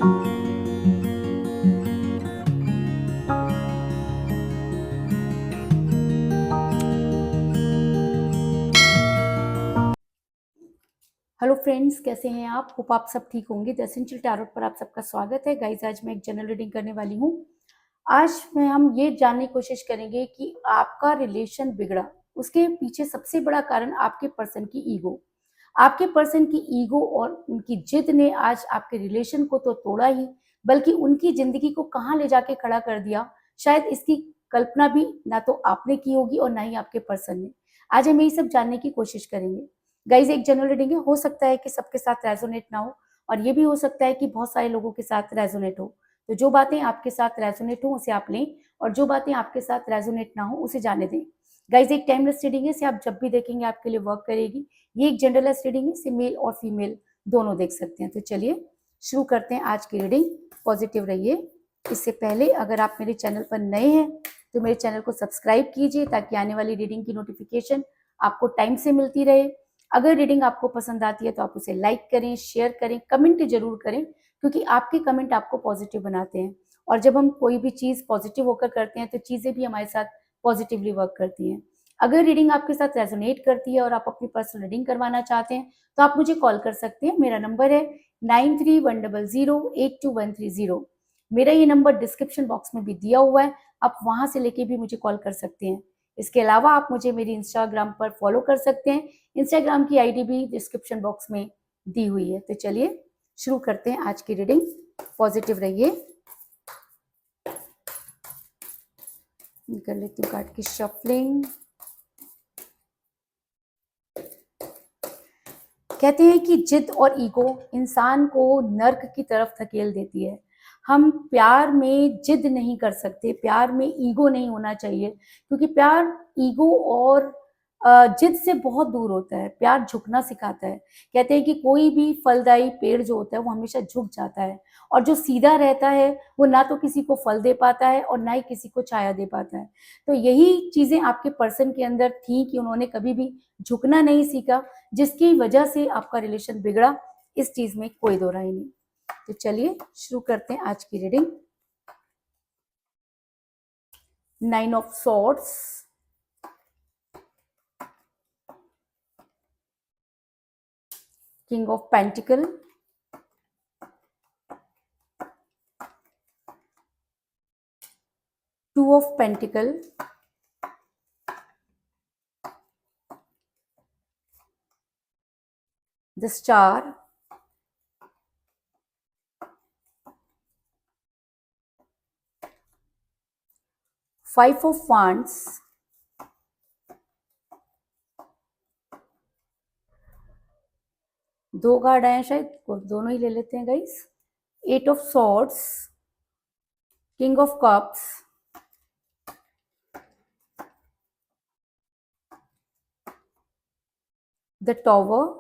Hello friends, कैसे हैं आप? होप आप सब ठीक होंगे। द एसेंशियल टैरोट पर आप सबका स्वागत है। गाइस, आज मैं एक जनरल रीडिंग करने वाली हूँ। आज में हम ये जानने की कोशिश करेंगे कि आपका रिलेशन बिगड़ा, उसके पीछे सबसे बड़ा कारण आपके पर्सन की ईगो। आपके पर्सन की ईगो और उनकी जिद ने आज आपके रिलेशन को तो तोड़ा ही, बल्कि उनकी जिंदगी को कहाँ ले जाके खड़ा कर दिया, शायद इसकी कल्पना भी ना तो आपने की होगी और ना ही आपके पर्सन ने। आज हम यही सब जानने की कोशिश करेंगे। गाइज, एक जनरल रीडिंग है, हो सकता है कि सबके साथ रेजोनेट ना हो, और ये भी हो सकता है कि बहुत सारे लोगों के साथ रेजोनेट हो। तो जो बातें आपके साथ रेजोनेट हो उसे आप लें, और जो बातें आपके साथ रेजोनेट ना हो उसे जाने दें। गाइज, एक टाइमलेस रीडिंग है, इसे आप जब भी देखेंगे आपके लिए वर्क करेगी। ये एक जनरलेस रीडिंग है, इसे मेल और फीमेल दोनों देख सकते हैं। तो चलिए शुरू करते हैं आज की रीडिंग। पॉजिटिव रहिए। इससे पहले अगर आप मेरे चैनल पर नए हैं तो मेरे चैनल को सब्सक्राइब कीजिए, ताकि आने वाली रीडिंग की नोटिफिकेशन आपको टाइम से मिलती रहे। अगर रीडिंग आपको पसंद आती है तो आप उसे लाइक करें, शेयर करें, कमेंट जरूर करें, क्योंकि आपके कमेंट आपको पॉजिटिव बनाते हैं। और जब हम कोई भी चीज़ पॉजिटिव होकर करते हैं तो चीज़ें भी हमारे साथ पॉजिटिवली वर्क करती हैं। अगर रीडिंग आपके साथ रेजोनेट करती है और आप अपनी पर्सनल रीडिंग करवाना चाहते हैं तो आप मुझे कॉल कर सकते हैं। मेरा नंबर है 9310082130। मेरा ये नंबर डिस्क्रिप्शन बॉक्स में भी दिया हुआ है, आप वहां से लेके भी मुझे कॉल कर सकते हैं। इसके अलावा आप मुझे मेरी इंस्टाग्राम पर फॉलो कर सकते हैं। इंस्टाग्राम की आईडी भी डिस्क्रिप्शन बॉक्स में दी हुई है। तो चलिए शुरू करते हैं आज की रीडिंग। पॉजिटिव रहिए। कर लेती हूँ कार्ड की शफलिंग। कहते हैं कि जिद और ईगो इंसान को नर्क की तरफ धकेल देती है। हम प्यार में जिद नहीं कर सकते, प्यार में ईगो नहीं होना चाहिए, क्योंकि प्यार ईगो और जिद से बहुत दूर होता है। प्यार झुकना सिखाता है। कहते हैं कि कोई भी फलदायी पेड़ जो होता है वो हमेशा झुक जाता है, और जो सीधा रहता है वो ना तो किसी को फल दे पाता है और ना ही किसी को छाया दे पाता है। तो यही चीजें आपके पर्सन के अंदर थी कि उन्होंने कभी भी झुकना नहीं सीखा, जिसकी वजह से आपका रिलेशन बिगड़ा। इस चीज में कोई दो राय नहीं। तो चलिए शुरू करते हैं आज की reading. 9 of swords, king of pentacle, 2 of pentacle, the star, 5 of wands, दो कार्ड आए हैं, शायद दोनों ही ले लेते हैं guys. 8 of swords, king of cups, the tower,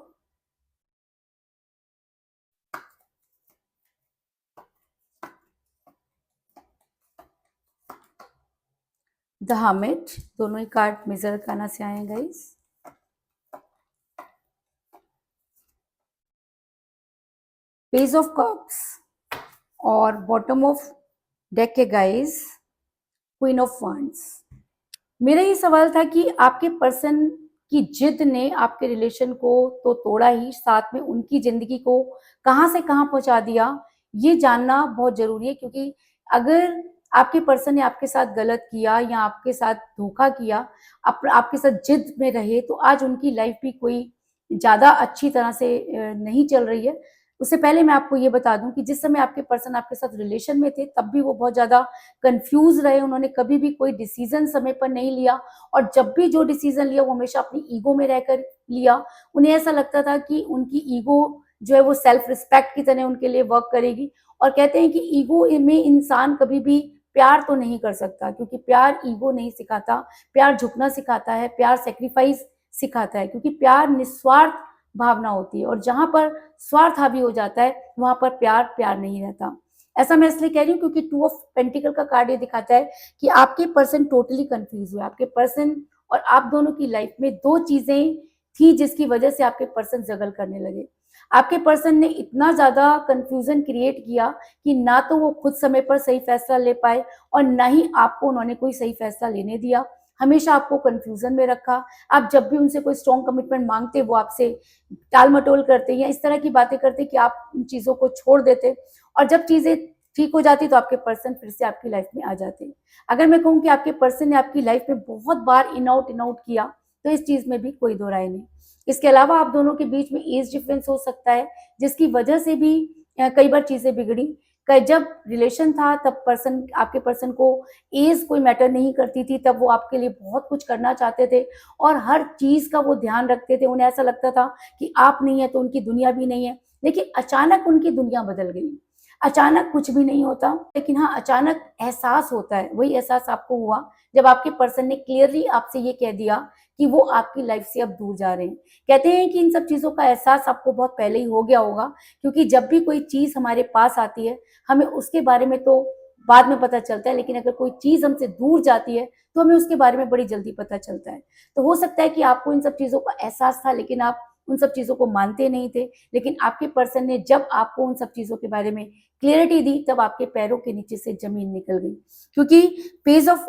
the hermit. दोनों ही कार्ड मेजर अरकाना से आए हैं गाइस। पेज ऑफ कप्स, और बॉटम ऑफ डेक के गाइस क्वीन ऑफ wands। मेरा ये सवाल था कि आपके पर्सन की जिद ने आपके रिलेशन को तो तोड़ा ही, साथ में उनकी जिंदगी को कहां से कहां पहुंचा दिया, ये जानना बहुत जरूरी है। क्योंकि अगर आपके पर्सन ने आपके साथ गलत किया या आपके साथ धोखा किया, आपके साथ जिद में रहे, तो आज उनकी लाइफ भी कोई ज्यादा अच्छी तरह से नहीं चल रही है। उससे पहले मैं आपको ये बता दूं कि जिस समय आपके पर्सन आपके साथ रिलेशन में थे तब भी वो बहुत ज्यादा कंफ्यूज रहे। उन्होंने कभी भी कोई डिसीजन समय पर नहीं लिया, और जब भी जो डिसीजन लिया वो हमेशा अपनी ईगो में रहकर लिया। उन्हें ऐसा लगता था कि उनकी ईगो जो है वो सेल्फ रिस्पेक्ट की तरह उनके लिए वर्क करेगी। और कहते हैं कि ईगो में इंसान कभी भी प्यार तो नहीं कर सकता, क्योंकि प्यार ईगो नहीं सिखाता। प्यार झुकना सिखाता है, प्यार सेक्रीफाइस सिखाता है, क्योंकि प्यार निस्वार्थ भावना होती है, और जहां पर स्वार्थ हावी हो जाता है वहां पर प्यार प्यार नहीं रहता। ऐसा मैं इसलिए कह रही हूँ क्योंकि 2 ऑफ पेंटिकल का कार्ड ये दिखाता है कि आपके पर्सन टोटली कंफ्यूज हुए। आपके पर्सन और आप दोनों की लाइफ में दो चीजें थी जिसकी वजह से आपके पर्सन जगल करने लगे। आपके पर्सन ने इतना ज़्यादा कन्फ्यूज़न क्रिएट किया कि ना तो वो खुद समय पर सही फैसला ले पाए और ना ही आपको उन्होंने कोई सही फैसला लेने दिया। हमेशा आपको कन्फ्यूज़न में रखा। आप जब भी उनसे कोई स्ट्रॉन्ग कमिटमेंट माँगते, वो आपसे टाल-मटोल करते या इस तरह की बातें करते कि आप उन चीज़ों को छोड़ देते और जब चीज़ें ठीक हो जाती तो आपके पर्सन फिर से आपकी लाइफ़ में आ जाते। अगर मैं कहूँ कि आपके पर्सन ने आपकी लाइफ़ में बहुत बार इन आउट किया, तो इस चीज़ में भी कोई दो राय नहीं। इसके अलावा आप दोनों के बीच में एज डिफरेंस हो सकता है, जिसकी वजह से भी कई बार चीज़ें बिगड़ी। जब रिलेशन था तब पर्सन आपके पर्सन को एज कोई मैटर नहीं करती थी, तब वो आपके लिए बहुत कुछ करना चाहते थे और हर चीज़ का वो ध्यान रखते थे। उन्हें ऐसा लगता था कि आप नहीं है तो उनकी दुनिया भी नहीं है। लेकिन अचानक उनकी दुनिया बदल गई। अचानक कुछ भी नहीं होता, लेकिन हाँ, अचानक एहसास होता है। वही एहसास आपको हुआ जब आपके पर्सन ने क्लियरली आपसे ये कह दिया कि वो आपकी लाइफ से अब दूर जा रहे हैं। कहते हैं कि इन सब चीज़ों का एहसास आपको बहुत पहले ही हो गया होगा, क्योंकि जब भी कोई चीज़ हमारे पास आती है, हमें उसके बारे में तो बाद में पता चलता है, लेकिन अगर कोई चीज़ हमसे दूर जाती है, तो हमें उसके बारे में बड़ी जल्दी पता चलता है। तो हो सकता है कि आपको इन सब चीज़ों का एहसास था, लेकिन आप उन सब चीज़ों को मानते नहीं थे। लेकिन आपके पर्सन ने जब आपको उन सब चीज़ों के बारे में क्लियरिटी दी, तब आपके पैरों के नीचे से ज़मीन निकल गई। क्योंकि पेज ऑफ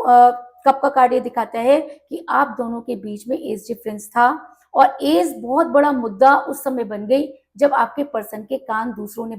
कप का कार्ड ये दिखाता है कि आप दोनों के बीच में एज डिफरेंस था और एज बहुत बड़ा मुद्दा उस समय बन गई जब आपके पर्सन के कान दूसरों ने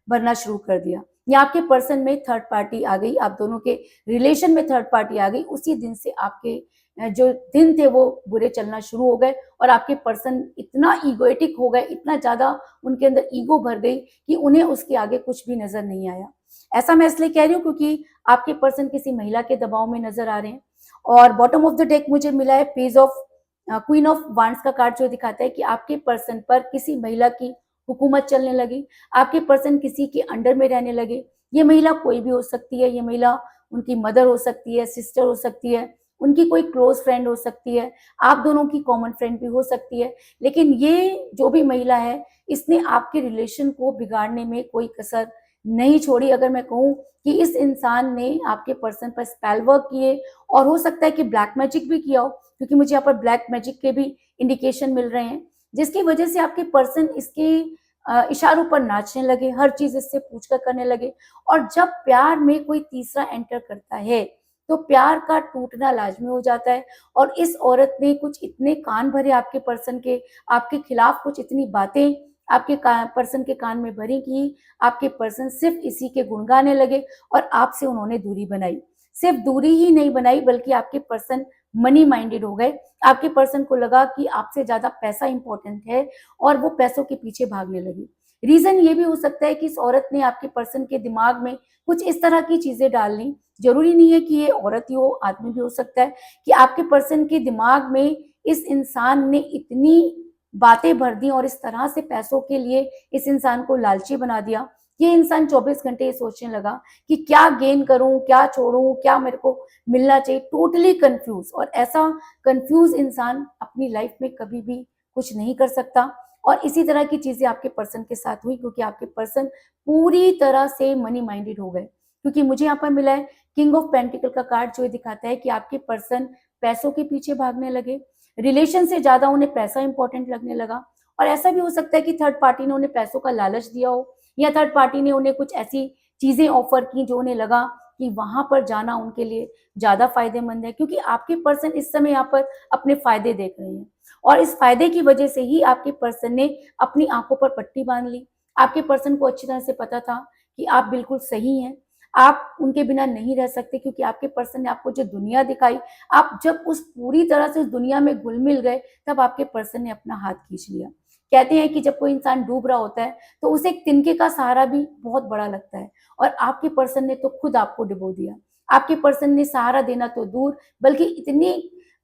भरना शुरू कर दिया, या आपके पर्सन में थर्ड पार्टी आ गई, आप दोनों के रिलेशन में थर्ड पार्टी आ गई। उसी दिन से आपके जो दिन थे वो बुरे चलना शुरू हो गए और आपके पर्सन इतना ईगोइटिक हो गए, इतना ज़्यादा उनके अंदर ईगो भर गई कि उन्हें उसके आगे कुछ भी नज़र नहीं आया। ऐसा मैं इसलिए कह रही हूँ क्योंकि आपके पर्सन किसी महिला के दबाव में नज़र आ रहे हैं। और बॉटम ऑफ द डेक मुझे मिला है page of queen of wands का कार्ड, जो दिखाता है कि आपके पर्सन पर किसी महिला की हुकूमत चलने लगी, आपके पर्सन किसी के अंडर में रहने लगे। ये महिला कोई भी हो सकती है, ये महिला उनकी मदर हो सकती है, सिस्टर हो सकती है, उनकी कोई क्लोज फ्रेंड हो सकती है, आप दोनों की कॉमन फ्रेंड भी हो सकती है। लेकिन ये जो भी महिला है, इसने आपके रिलेशन को बिगाड़ने में कोई कसर नहीं छोड़ी। अगर मैं कहूँ कि इस इंसान ने आपके पर्सन पर स्पेल वर्क किए और हो सकता है कि ब्लैक मैजिक भी किया हो, क्योंकि मुझे यहाँ पर ब्लैक मैजिक के भी इंडिकेशन मिल रहे हैं, जिसकी वजह से आपके पर्सन इसके इशारों पर नाचने लगे, हर चीज़ इससे पूछ कर करने लगे। और जब प्यार में कोई तीसरा एंटर करता है, तो प्यार का टूटना लाज़मी हो जाता है। और इस औरत ने कुछ इतने कान भरे आपके पर्सन के, आपके खिलाफ कुछ इतनी बातें आपके पर्सन के कान में भरी कि आपके पर्सन सिर्फ इसी के गुण गाने लगे और आपसे उन्होंने दूरी बनाई। सिर्फ दूरी ही नहीं बनाई, बल्कि आपके पर्सन मनी माइंडेड हो गए। आपके पर्सन को लगा कि आपसे ज़्यादा पैसा इंपॉर्टेंट है और वो पैसों के पीछे भागने लगी। रीज़न ये भी हो सकता है कि इस औरत ने आपके पर्सन के दिमाग में कुछ इस तरह की चीज़ें डाल दी। ज़रूरी नहीं है कि ये औरत ही हो, आदमी भी हो सकता है कि आपके पर्सन के दिमाग में इस इंसान ने इतनी बातें भर दी और इस तरह से पैसों के लिए इस इंसान को लालची बना दिया। ये इंसान 24 घंटे ये सोचने लगा कि क्या गेन करूँ, क्या छोड़ूँ, क्या मेरे को मिलना चाहिए, टोटली कन्फ्यूज़। और ऐसा कन्फ्यूज़ इंसान अपनी लाइफ में कभी भी कुछ नहीं कर सकता। और इसी तरह की चीज़ें आपके पर्सन के साथ हुई, क्योंकि आपके पर्सन पूरी तरह से मनी माइंडेड हो गए। क्योंकि मुझे यहाँ पर मिला है किंग ऑफ पेंटिकल का कार्ड, जो ये दिखाता है कि आपके पर्सन पैसों के पीछे भागने लगे, रिलेशन से ज़्यादा उन्हें पैसा इंपॉर्टेंट लगने लगा। और ऐसा भी हो सकता है कि थर्ड पार्टी ने उन्हें पैसों का लालच दिया हो, या थर्ड पार्टी ने उन्हें कुछ ऐसी चीज़ें ऑफ़र की जो उन्हें लगा कि वहाँ पर जाना उनके लिए ज़्यादा फ़ायदेमंद है, क्योंकि आपके पर्सन इस समय यहाँ पर अपने फ़ायदे देख रहे हैं। और इस फ़ायदे की वजह से ही आपके पर्सन ने अपनी आँखों पर पट्टी बाँध ली। आपके पर्सन को अच्छी तरह से पता था कि आप बिल्कुल सही हैं, आप उनके बिना नहीं रह सकते, क्योंकि आपके पर्सन ने आपको जो दुनिया दिखाई, आप जब उस पूरी तरह से उस दुनिया में घुल-मिल गए, तब आपके पर्सन ने अपना हाथ खींच लिया। कहते हैं कि जब कोई इंसान डूब रहा होता है, तो उसे एक तिनके का सहारा भी बहुत बड़ा लगता है, और आपके पर्सन ने तो खुद आपको डुबो दिया। आपके पर्सन ने सहारा देना तो दूर, बल्कि इतनी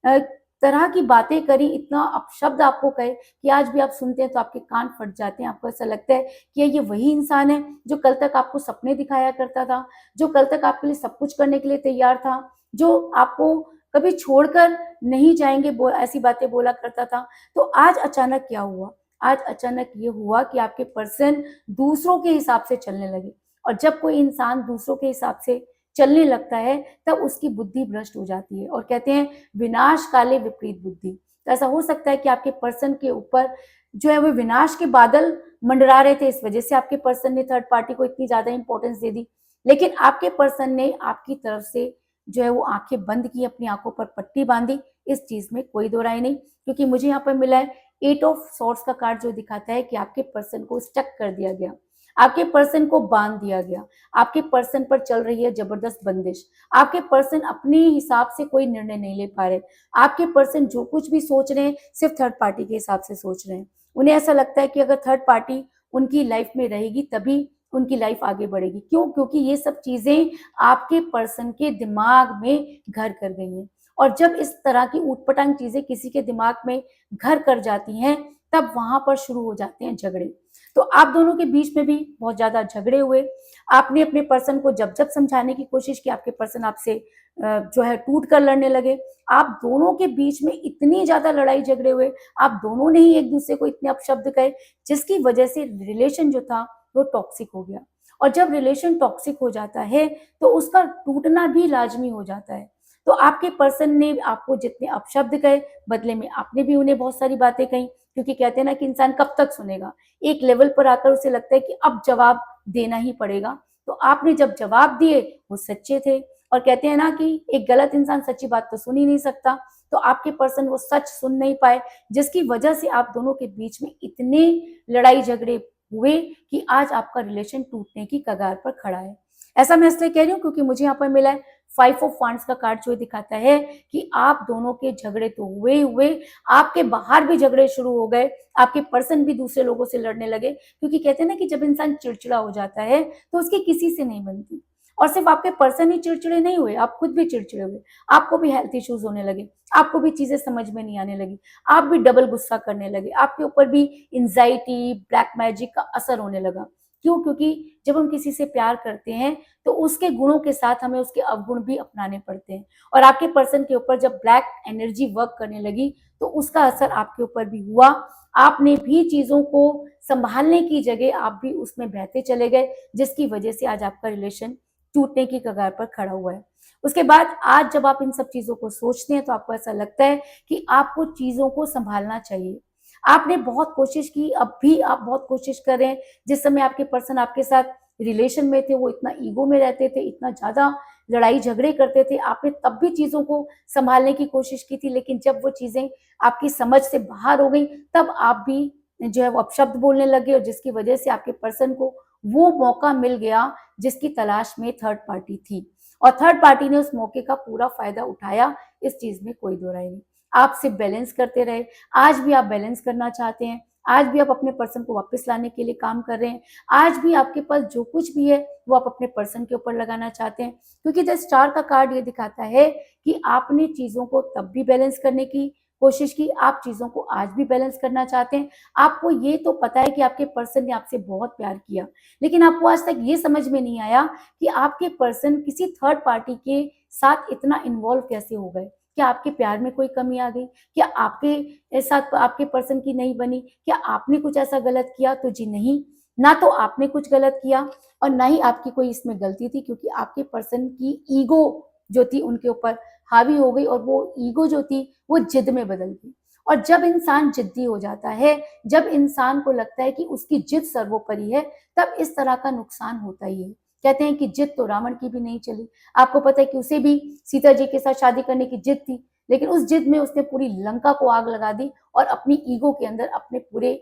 अ, तरह की बातें करी, इतना अपशब्द आपको कहे कि आज भी आप सुनते हैं तो आपके कान फट जाते हैं। आपको ऐसा लगता है कि ये वही इंसान है जो कल तक आपको सपने दिखाया करता था, जो कल तक आपके लिए सब कुछ करने के लिए तैयार था, जो आपको कभी छोड़कर नहीं जाएँगे ऐसी बातें बोला करता था। तो आज अचानक क्या हुआ? आज अचानक ये हुआ कि आपके पर्सन दूसरों के हिसाब से चलने लगे। और जब कोई इंसान दूसरों के हिसाब से चलने लगता है, तब उसकी बुद्धि भ्रष्ट हो जाती है। और कहते हैं विनाश काले विपरीत बुद्धि। तो ऐसा हो सकता है कि आपके पर्सन के ऊपर जो है वो विनाश के बादल मंडरा रहे थे, इस वजह से आपके पर्सन ने थर्ड पार्टी को इतनी ज्यादा इंपॉर्टेंस दे दी। लेकिन आपके पर्सन ने आपकी तरफ से जो है वो आंखें बंद की, अपनी आंखों पर पट्टी बांधी, इस चीज में कोई दो राय नहीं। क्योंकि मुझे यहाँ पर मिला है 8 ऑफ सॉर्ड्स का कार्ड, जो दिखाता है कि आपके पर्सन को स्टक कर दिया गया, आपके पर्सन को बांध दिया गया, आपके पर्सन पर चल रही है जबरदस्त बंदिश, आपके पर्सन अपने हिसाब से कोई निर्णय नहीं ले पा रहे, आपके पर्सन जो कुछ भी सोच रहे हैं सिर्फ थर्ड पार्टी के हिसाब से सोच रहे हैं। उन्हें ऐसा लगता है कि अगर थर्ड पार्टी उनकी लाइफ में रहेगी तभी उनकी लाइफ आगे बढ़ेगी। क्यों? क्योंकि ये सब चीजें आपके पर्सन के दिमाग में घर कर गई हैं। और जब इस तरह की ऊटपटांग चीजें किसी के दिमाग में घर कर जाती हैं, तब वहां पर शुरू हो जाते हैं झगड़े। तो आप दोनों के बीच में भी बहुत ज्यादा झगड़े हुए। आपने अपने पर्सन को जब जब समझाने की कोशिश की, आपके पर्सन आपसे जो है टूट कर लड़ने लगे। आप दोनों के बीच में इतनी ज्यादा लड़ाई झगड़े हुए, आप दोनों ने ही एक दूसरे को इतने अपशब्द कहे, जिसकी वजह से रिलेशन जो था वो टॉक्सिक हो गया। और जब रिलेशन टॉक्सिक हो जाता है तो उसका टूटना भी लाजमी हो जाता है। तो आपके पर्सन ने आपको जितने अपशब्द कहे, बदले में आपने भी उन्हें बहुत सारी बातें कही। क्योंकि कहते हैं ना कि इंसान कब तक सुनेगा, एक लेवल पर आकर उसे लगता है कि अब जवाब देना ही पड़ेगा। तो आपने जब जवाब दिए वो सच्चे थे। और कहते हैं ना कि एक गलत इंसान सच्ची बात तो सुन ही नहीं सकता। तो आपके पर्सन वो सच सुन नहीं पाए, जिसकी वजह से आप दोनों के बीच में इतने लड़ाई झगड़े हुए कि आज आपका रिलेशन टूटने की कगार पर खड़ा है। ऐसा मैं इसलिए कह रही हूँ क्योंकि मुझे यहाँ पर मिला है 5 ऑफ वांड्स का कार्ड, जो दिखाता है कि आप दोनों के झगड़े तो हुए हुए, आपके बाहर भी झगड़े शुरू हो गए, आपके पर्सन भी दूसरे लोगों से लड़ने लगे। क्योंकि कहते हैं ना कि जब इंसान चिड़चिड़ा हो जाता है तो उसकी किसी से नहीं बनती। और सिर्फ आपके पर्सन ही चिड़चिड़े नहीं हुए, आप खुद भी चिड़चिड़े हुए, आपको भी हेल्थ इश्यूज होने लगे, आपको भी चीजें समझ में नहीं आने लगी, आप भी डबल गुस्सा करने लगे, आपके ऊपर भी एंजाइटी, ब्लैक मैजिक का असर होने लगा। क्यों? क्योंकि जब हम किसी से प्यार करते हैं तो उसके गुणों के साथ हमें उसके अवगुण भी अपनाने पड़ते हैं। और आपके पर्सन के ऊपर जब ब्लैक एनर्जी वर्क करने लगी तो उसका असर आपके ऊपर भी हुआ। आपने भी चीजों को संभालने की जगह आप भी उसमें बहते चले गए, जिसकी वजह से आज आपका रिलेशन टूटने की कगार पर खड़ा हुआ है। उसके बाद आज जब आप इन सब चीजों को सोचते हैं तो आपको ऐसा लगता है कि आपको चीजों को संभालना चाहिए। आपने बहुत कोशिश की, अब भी आप बहुत कोशिश कर रहे हैं। जिस समय आपके पर्सन आपके साथ रिलेशन में थे वो इतना ईगो में रहते थे, इतना ज्यादा लड़ाई झगड़े करते थे, आपने तब भी चीजों को संभालने की कोशिश की थी। लेकिन जब वो चीजें आपकी समझ से बाहर हो गई तब आप भी जो है वो अपशब्द बोलने लगे, और जिसकी वजह से आपके पर्सन को वो मौका मिल गया जिसकी तलाश में थर्ड पार्टी थी। और थर्ड पार्टी ने उस मौके का पूरा फायदा उठाया, इस चीज में कोई दो राय नहीं। आप सिर्फ बैलेंस करते रहे। आज भी आप बैलेंस करना चाहते हैं, आज भी आप अपने पर्सन को वापस लाने के लिए काम कर रहे हैं, आज भी आपके पास जो कुछ भी है वो आप अपने पर्सन के ऊपर लगाना चाहते हैं। क्योंकि द स्टार का कार्ड ये दिखाता है कि आपने चीजों को तब भी बैलेंस करने की कोशिश की, आप चीजों को आज भी बैलेंस करना चाहते हैं। आपको ये तो पता है कि आपके पर्सन ने आपसे बहुत प्यार किया, लेकिन आपको आज तक ये समझ में नहीं आया कि आपके पर्सन किसी थर्ड पार्टी के साथ इतना इन्वॉल्व कैसे हो गए। क्या आपके प्यार में कोई कमी आ गई? क्या आपके साथ आपके पर्सन की नहीं बनी? क्या आपने कुछ ऐसा गलत किया? तो जी नहीं, ना तो आपने कुछ गलत किया और ना ही आपकी कोई इसमें गलती थी। क्योंकि आपके पर्सन की ईगो जो थी उनके ऊपर हावी हो गई, और वो ईगो जो थी वो जिद में बदल गई। और जब इंसान जिद्दी हो जाता है, जब इंसान को लगता है कि उसकी जिद सर्वोपरि है, तब इस तरह का नुकसान होता ही है। कहते हैं कि जिद तो रावण की भी नहीं चली। आपको पता है कि उसे भी सीता जी के साथ शादी करने की जिद थी, लेकिन उस जिद में उसने पूरी लंका को आग लगा दी और अपनी ईगो के अंदर अपने पूरे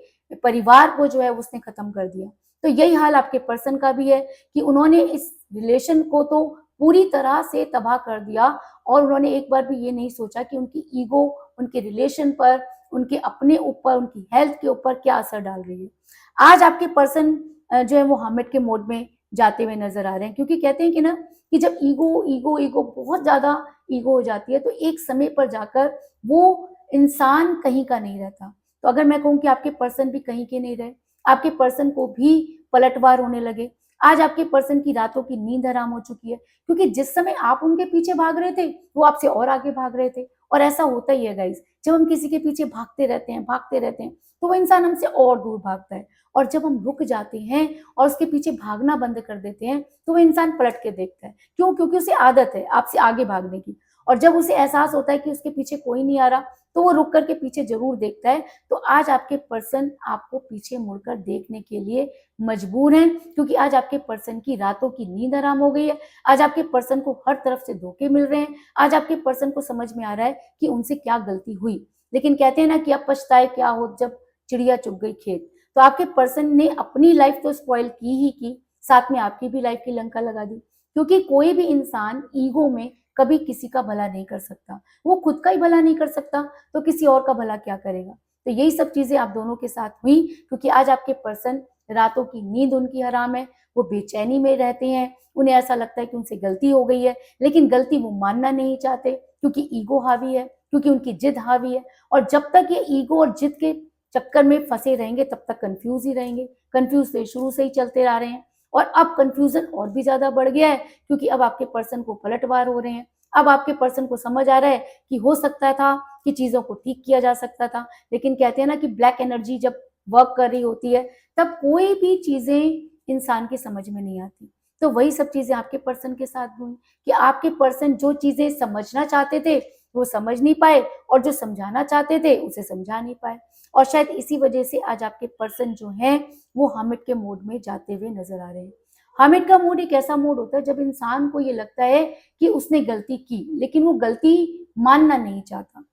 परिवार को जो है उसने खत्म कर दिया। तो यही हाल आपके पर्सन का भी है कि उन्होंने इस रिलेशन को तो पूरी तरह से तबाह कर दिया, और उन्होंने एक बार भी ये नहीं सोचा कि उनकी ईगो उनके रिलेशन पर, उनके अपने ऊपर, उनकी हेल्थ के ऊपर क्या असर डाल रही है। आज आपके पर्सन जो है वो हामिद के मोड में जाते हुए नजर आ रहे हैं। क्योंकि कहते हैं कि ना कि जब ईगो ईगो ईगो बहुत ज्यादा ईगो हो जाती है तो एक समय पर जाकर वो इंसान कहीं का नहीं रहता। तो अगर मैं कहूँ कि आपके पर्सन भी कहीं के नहीं रहे, आपके पर्सन को भी पलटवार होने लगे। आज आपके पर्सन की रातों की नींद हराम हो चुकी है, क्योंकि जिस समय आप उनके पीछे भाग रहे थे वो आपसे और आगे भाग रहे थे। और ऐसा होता ही है गाइस, जब हम किसी के पीछे भागते रहते हैं तो वो इंसान हमसे और दूर भागता है। और जब हम रुक जाते हैं और उसके पीछे भागना बंद कर देते हैं तो वो इंसान पलट के देखता है। क्यों? क्योंकि उसे आदत है आपसे आगे भागने की। और जब उसे एहसास होता है कि उसके पीछे कोई नहीं आ रहा, तो वो रुक करके पीछे जरूर देखता है। तो आज आपके पर्सन आपको पीछे मुड़कर देखने के लिए मजबूर हैं, क्योंकि आज आपके पर्सन की रातों की नींद हराम हो गई है। आज आपके पर्सन को हर तरफ से धोखे मिल रहे हैं। आज आपके पर्सन को समझ में आ रहा है कि उनसे क्या गलती हुई, लेकिन कहते हैं ना कि अब पछताए क्या हो जब चिड़िया चुग गई खेत। तो आपके पर्सन ने अपनी लाइफ तो स्पॉइल की ही की, साथ में आपकी भी लाइफ की लंका लगा दी, क्योंकि कोई भी इंसान ईगो में कभी किसी का भला नहीं कर सकता। वो खुद का ही भला नहीं कर सकता तो किसी और का भला क्या करेगा। तो यही सब चीजें आप दोनों के साथ हुई, क्योंकि आज आपके पर्सन रातों की नींद उनकी हराम है, वो बेचैनी में रहते हैं। उन्हें ऐसा लगता है कि उनसे गलती हो गई है, लेकिन गलती वो मानना नहीं चाहते, क्योंकि ईगो हावी है, क्योंकि उनकी जिद हावी है। और जब तक ये ईगो और जिद के चक्कर में फंसे रहेंगे तब तक कंफ्यूज ही रहेंगे। कंफ्यूज तो शुरू से ही चलते आ रहे हैं, और अब कंफ्यूजन और भी ज्यादा बढ़ गया है, क्योंकि अब आपके पर्सन को पलटवार हो रहे हैं। अब आपके पर्सन को समझ आ रहा है कि हो सकता था कि चीजों को ठीक किया जा सकता था, लेकिन कहते हैं ना कि ब्लैक एनर्जी जब वर्क कर रही होती है तब कोई भी चीजें इंसान की समझ में नहीं आती। तो वही सब चीजें आपके पर्सन के साथ हुई, कि आपके पर्सन जो चीजें समझना चाहते थे वो समझ नहीं पाए, और जो समझाना चाहते थे उसे समझा नहीं पाए। और शायद इसी वजह से आज आपके पर्सन जो हैं वो हामिद के मोड में जाते हुए नजर आ रहे हैं। हामिद का मूड एक ऐसा मूड होता है जब इंसान को ये लगता है कि उसने गलती की, लेकिन वो गलती मानना नहीं चाहता।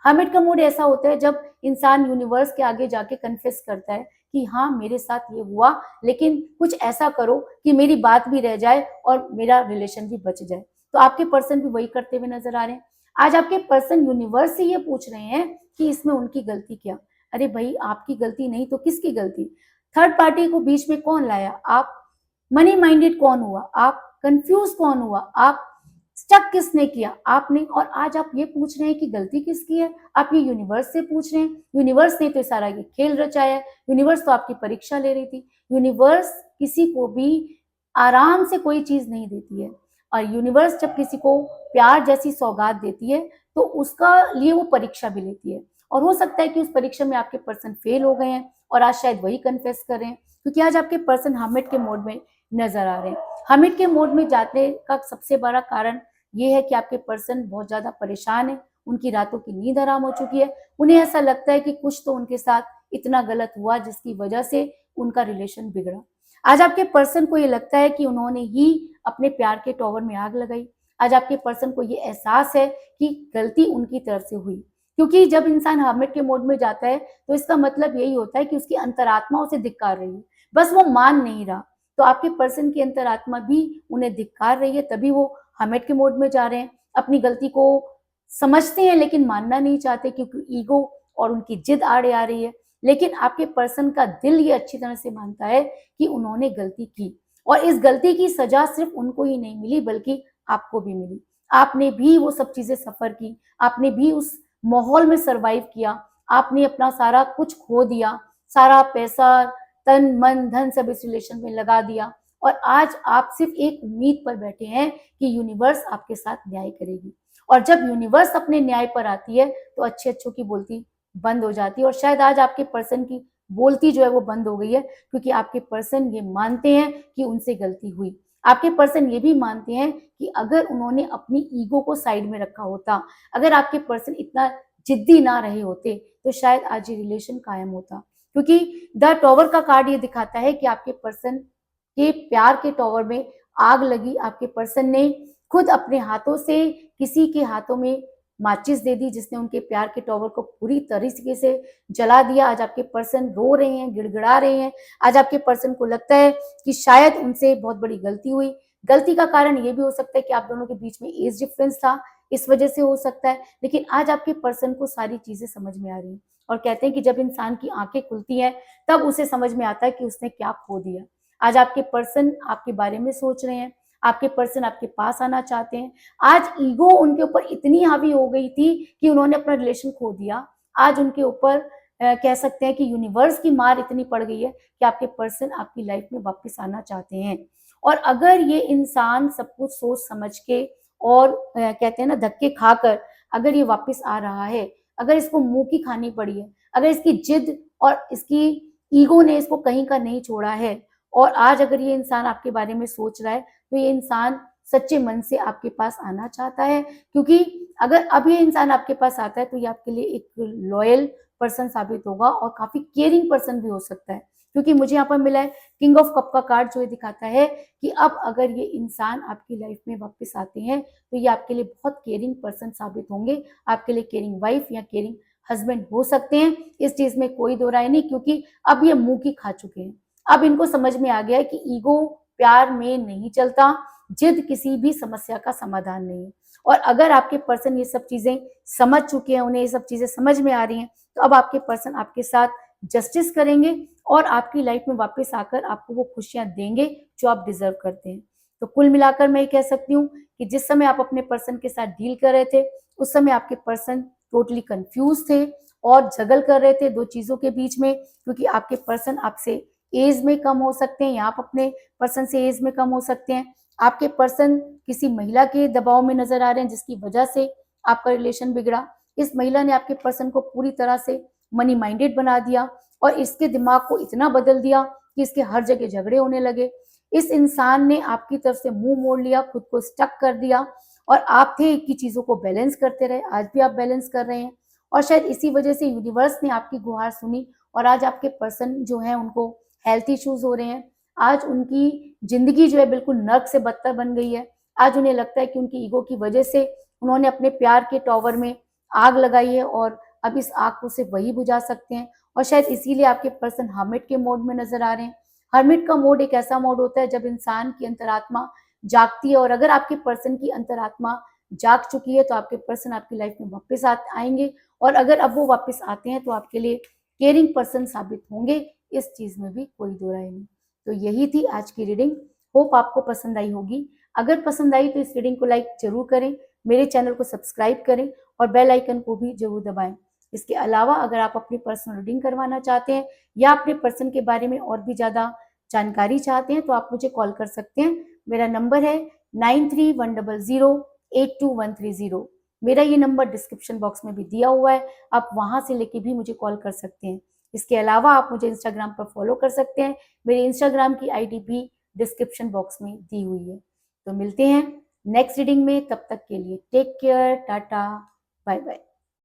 हामिद का मूड ऐसा होता है जब इंसान यूनिवर्स के आगे जाके कन्फेस करता है कि हाँ मेरे साथ ये हुआ, लेकिन कुछ ऐसा करो कि मेरी बात भी रह जाए और मेरा रिलेशन भी बच जाए। तो आपके पर्सन भी वही करते हुए नजर आ रहे हैं। आज आपके पर्सन यूनिवर्स से ये पूछ रहे हैं कि इसमें उनकी गलती क्या। अरे भाई, आपकी गलती नहीं तो किसकी गलती? थर्ड पार्टी को बीच में कौन लाया? आप। मनी माइंडेड कौन हुआ? आप। कंफ्यूज कौन हुआ? आप। स्टक किसने किया? आपने। और आज आप ये पूछ रहे हैं कि गलती किसकी है? आप ये यूनिवर्स से पूछ रहे हैं। यूनिवर्स ने तो सारा ये खेल रचाया है। यूनिवर्स तो आपकी परीक्षा ले रही थी। यूनिवर्स किसी को भी आराम से कोई चीज नहीं देती है, और यूनिवर्स जब किसी को प्यार जैसी सौगात देती है तो उसका लिए वो परीक्षा भी लेती है। और हो सकता है कि उस परीक्षा में आपके पर्सन फेल हो गए हैं, और आज शायद वही कन्फेस कर रहे हैं, क्योंकि आज आपके पर्सन हामिद के मोड में नजर आ रहे हैं। हामिद के मोड में जाने का सबसे बड़ा कारण ये है कि आपके पर्सन बहुत ज्यादा परेशान है। उनकी रातों की नींद हराम हो चुकी है। उन्हें ऐसा लगता है कि कुछ तो उनके साथ इतना गलत हुआ जिसकी वजह से उनका रिलेशन बिगड़ा। आज आपके पर्सन को ये लगता है कि उन्होंने ही अपने प्यार के टॉवर में आग लगाई। आज आपके पर्सन को ये एहसास है कि गलती उनकी तरफ से हुई, क्योंकि जब इंसान हामिद के मोड में जाता है तो इसका मतलब यही होता है कि उसकी अंतरात्मा उसे धिक्कार रही है, बस वो मान नहीं रहा। तो आपके पर्सन की अंतरात्मा भी उन्हें धिक्कार रही है, तभी वो हामिद के मोड में जा रहे हैं। अपनी गलती को समझते हैं लेकिन मानना नहीं चाहते, क्योंकि ईगो और उनकी जिद आड़े आ रही है। लेकिन आपके पर्सन का दिल ये अच्छी तरह से मानता है कि उन्होंने गलती की, और इस गलती की सजा सिर्फ उनको ही नहीं मिली बल्कि आपको भी मिली। आपने भी वो सब चीजें सफर की, आपने भी उस माहौल में सरवाइव किया, आपने अपना सारा कुछ खो दिया, सारा पैसा, तन मन धन सब इस रिलेशन में लगा दिया, और आज आप सिर्फ एक उम्मीद पर बैठे हैं कि यूनिवर्स आपके साथ न्याय करेगी। और जब यूनिवर्स अपने न्याय पर आती है तो अच्छे अच्छों की बोलती बंद हो जाती है, और शायद आज आपके पर्सन की बोलती जो है वो बंद हो गई है, क्योंकि आपके पर्सन ये मानते हैं कि उनसे गलती हुई। आपके पर्सन ये भी मानते हैं कि अगर उन्होंने अपनी ईगो को साइड में रखा होता, अगर आपके पर्सन इतना जिद्दी ना रहे होते, तो शायद आज ये रिलेशन कायम होता। क्योंकि द टॉवर का कार्ड ये दिखाता है कि आपके पर्सन के प्यार के टॉवर में आग लगी। आपके पर्सन ने खुद अपने हाथों से किसी के हाथों में माचिस दे दी, जिसने उनके प्यार के टॉवर को पूरी तरीके से जला दिया। आज आपके पर्सन रो रहे हैं, गिड़गिड़ा रहे हैं। आज आपके पर्सन को लगता है कि शायद उनसे बहुत बड़ी गलती हुई। गलती का कारण ये भी हो सकता है कि आप दोनों के बीच में एज डिफरेंस था, इस वजह से हो सकता है। लेकिन आज आपके पर्सन को सारी चीजें समझ में आ रही हैं, और कहते हैं कि जब इंसान की आंखें खुलती हैं तब उसे समझ में आता है कि उसने क्या खो दिया। आज आपके पर्सन आपके बारे में सोच रहे हैं, आपके पर्सन आपके पास आना चाहते हैं। आज ईगो उनके ऊपर इतनी हावी हो गई थी कि उन्होंने अपना रिलेशन खो दिया। आज उनके ऊपर कह सकते हैं कि यूनिवर्स की मार इतनी पड़ गई है कि आपके पर्सन आपकी लाइफ में वापस आना चाहते हैं। और अगर ये इंसान सब कुछ सोच समझ के और कहते हैं ना धक्के खाकर अगर ये वापस आ रहा है, अगर इसको मुंह की खानी पड़ी है, अगर इसकी जिद और इसकी ईगो ने इसको कहीं का नहीं छोड़ा है, और आज अगर ये इंसान आपके बारे में सोच रहा है, तो ये इंसान सच्चे मन से आपके पास आना चाहता है, क्योंकि अगर अब ये इंसान आपके पास आता है तो ये आपके लिए एक लॉयल पर्सन साबित होगा और काफी केयरिंग पर्सन भी हो सकता है, क्योंकि मुझे यहाँ पर मिला है किंग ऑफ कप का कार्ड, जो ये दिखाता है कि अब अगर ये इंसान आपकी लाइफ में वापस आते हैं तो ये आपके लिए बहुत केयरिंग पर्सन साबित होंगे, आपके लिए केयरिंग वाइफ या केयरिंग हस्बैंड हो सकते हैं। इस चीज में कोई दो राय नहीं, क्योंकि अब ये मुंह की खा चुके हैं। अब इनको समझ में आ गया है कि ईगो प्यार में नहीं चलता, जिद किसी भी समस्या का समाधान नहीं है। और अगर आपके पर्सन ये सब चीजें समझ चुके हैं, उन्हें ये सब चीजें समझ में आ रही हैं, तो अब आपके पर्सन आपके साथ जस्टिस करेंगे और आपकी लाइफ में वापस आकर आपको वो खुशियां देंगे जो आप डिजर्व करते हैं। तो कुल मिलाकर मैं ये कह सकती हूँ कि जिस समय आप अपने पर्सन के साथ डील कर रहे थे, उस समय आपके पर्सन टोटली कंफ्यूज थे और जगल कर रहे थे दो चीजों के बीच में, क्योंकि आपके पर्सन आपसे एज में कम हो सकते हैं या आप अपने पर्सन से एज में कम हो सकते हैं। आपके पर्सन किसी महिला के दबाव में नजर आ रहे हैं, जिसकी वजह से आपका रिलेशन बिगड़ा। इस महिला ने आपके पर्सन को पूरी तरह से मनी माइंडेड बना दिया और इसके दिमाग को इतना बदल दिया कि इसके हर जगह झगड़े होने लगे। इस इंसान ने आपकी तरफ से मुंह मोड़ लिया, खुद को स्टक कर दिया और आप थे कि चीजों को बैलेंस करते रहे, आज भी आप बैलेंस कर रहे हैं। और शायद इसी वजह से यूनिवर्स ने आपकी गुहार सुनी और आज आपके पर्सन जो है उनको हेल्थ इश्यूज हो रहे हैं। आज उनकी जिंदगी जो है बिल्कुल नर्क से बदतर बन गई है। आज उन्हें लगता है कि उनकी ईगो की वजह से उन्होंने अपने प्यार के टॉवर में आग लगाई है और अब इस आग को सिर्फ वही बुझा सकते हैं। और शायद इसीलिए आपके पर्सन हर्मिट के मोड में नजर आ रहे हैं। हर्मिट का मोड एक ऐसा मोड होता है जब इंसान की अंतरात्मा जागती है, और अगर आपके पर्सन की अंतरात्मा जाग चुकी है तो आपके पर्सन आपकी लाइफ में वापस आएंगे, और अगर अब वो वापस आते हैं तो आपके लिए केयरिंग पर्सन साबित होंगे। इस चीज में भी कोई दो राय नहीं। तो यही थी आज की रीडिंग। होप आपको पसंद आई होगी। अगर पसंद आई तो इस रीडिंग को लाइक जरूर करें, मेरे चैनल को सब्सक्राइब करें और बेल आइकन को भी जरूर दबाएं। इसके अलावा अगर आप अपनी पर्सनल रीडिंग करवाना चाहते हैं या अपने पर्सन के बारे में और भी ज्यादा जानकारी चाहते हैं तो आप मुझे कॉल कर सकते हैं। मेरा नंबर है 9310082130। मेरा ये नंबर डिस्क्रिप्शन बॉक्स में भी दिया हुआ है, आप वहां से लेके भी मुझे कॉल कर सकते हैं। इसके अलावा आप मुझे इंस्टाग्राम पर फॉलो कर सकते हैं, मेरे इंस्टाग्राम की आईडी भी डिस्क्रिप्शन बॉक्स में दी हुई है। तो मिलते हैं नेक्स्ट रीडिंग में, तब तक के लिए take care, tata, bye bye.